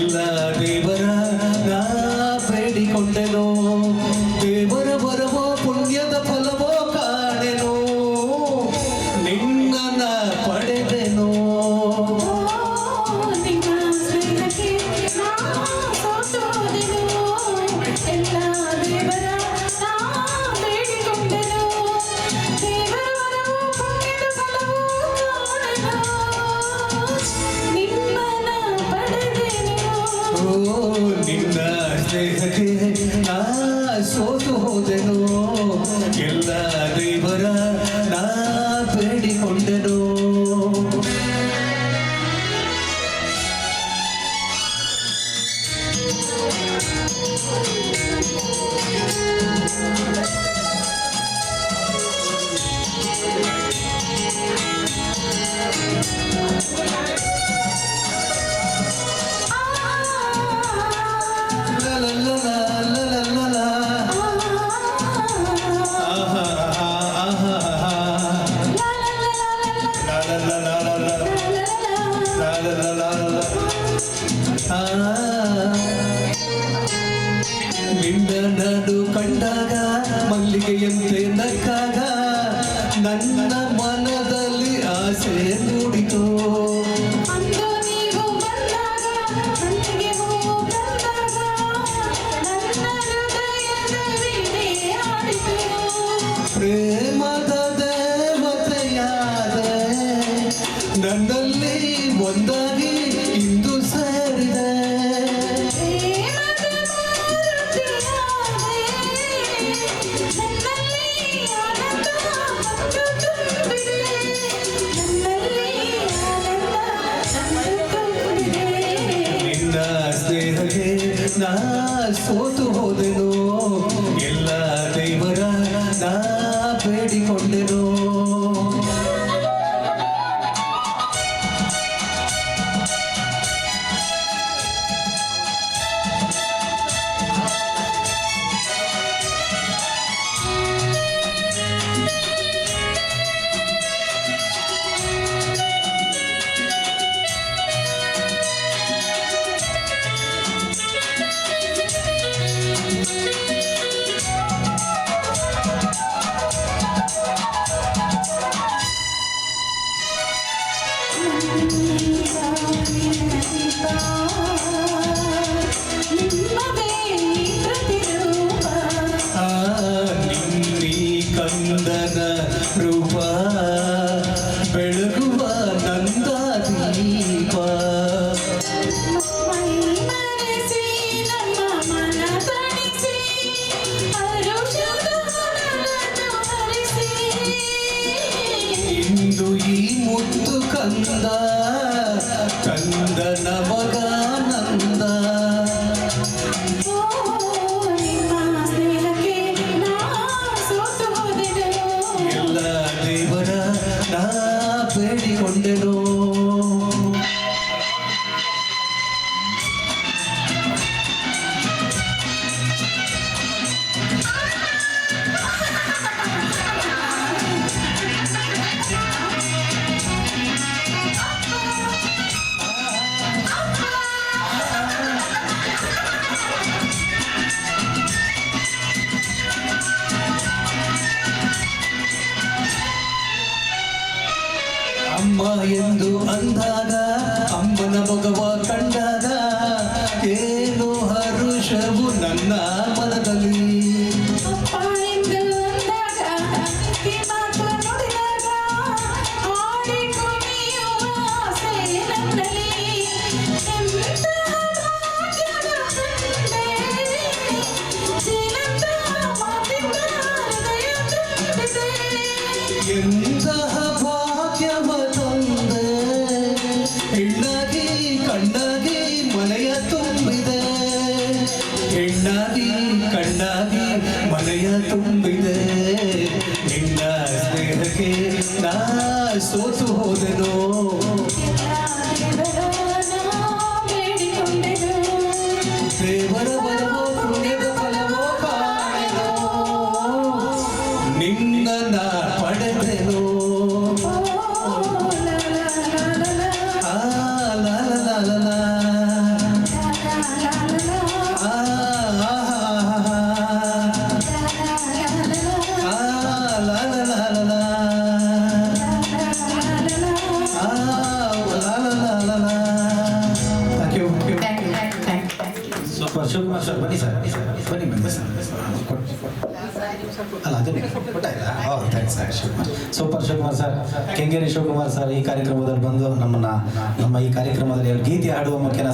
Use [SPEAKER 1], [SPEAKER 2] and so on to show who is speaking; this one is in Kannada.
[SPEAKER 1] ಎಲ್ಲ ದೇವರ ನಾ ಬೇಡಿಕೊಂಡೆನೋ ದೇವರ ಬರವೋ ಪುಣ್ಯದ ಫಲವೋ ಕಾಣೆನೋ ನಿನ್ನ ಪಡೆದೆನೋ ನಿನ್ನ ಸ್ನೇಹಕ್ಕೆ ನಾ ಸೋತು ಹೋದೆನೋ ಎಲ್ಲ ದೇವರ ನಾ ಬೇಡಿಕೊಂಡೆನೋ ನಿನ್ನ ನಡು ಕಂಡಾಗ ಮಲ್ಲಿಗೆಯಂತೆ ನಕ್ಕಾಗ ನನ್ನ ಮನದಲ್ಲಿ ಆಸೆ ಮೂಡಿತು ಪ್ರೇಮದ ದೇವತೆಯಾದ ನನ್ನಲ್ಲಿ ಒಂದಾಗಿ ಇಂದು ಸೇರಿದೆ ನಿನ್ನ ಸ್ನೇಹಕ್ಕೆ ನಾ ಸೋತು ಹೋದೆನೋ ಎಲ್ಲ ದೇವರ ನಾ ಬೇಡಿಕೊಂಡೆನೋ ಕಂದನ ರೂಪ ಬೆಳಗುವ ನಂದ ದೀಪ ಇಂದು ಈ ಮುತ್ತು ಕಂದ ಕಂದನ ಮಗ ನಂದ ಎಲ್ಲ ದೇವರ ನಾ ಬೇಡಿಕೊಂಡೆನೋ ಅಮ್ಮ ಎಂದು ಅಂದಾಗ ಅಮ್ಮನ ಮಗವ ಕಂಡಾಗ ಏನು ಹರುಷವು ನನ್ನ ಮನದಲ್ಲಿ ಎಂತಹ ಭಾಗ್ಯವ ತಂದೆ ಹೆಣ್ಣಾಗಿ ಕಣ್ಣಾಗಿ ಮನೆಯ ತುಂಬಿದೆ ಹೆಣ್ಣಾಗಿ ಕಣ್ಣಾಗಿ ಮನೆಯ ತುಂಬಿದೆ ನಿನ್ನ ಸ್ನೇಹಕ್ಕೆ ನಾ ಸೋತು ಹೋದೆನೋ ದೇವರ ಬರವೋ ಪುಣ್ಯದ ಫಲವೋ ಕಾಣೆನೋ ನಿನ್ನ ನಾ ಪಡೆದೆನೋ la la la la la
[SPEAKER 2] super. Shivakumar sir ಬನ್ನಿ ಸರ್, ಬನ್ನಿ ಸರ್. ಅಲ್ಲ ಅದನ್ನೇ ಕೊಟ್ಟಾಯ್ತಾ? ಹೌದು, thanks sir. Shivakumar super. Shivakumar sir, Kengeri Shivakumar sir ಈ ಕಾರ್ಯಕ್ರಮದಲ್ಲಿ ಬಂದು ನಮ್ಮ ಈ ಕಾರ್ಯಕ್ರಮದಲ್ಲಿ ಗೀತೆ ಹಾಡುವ ಮುಖ್ಯನ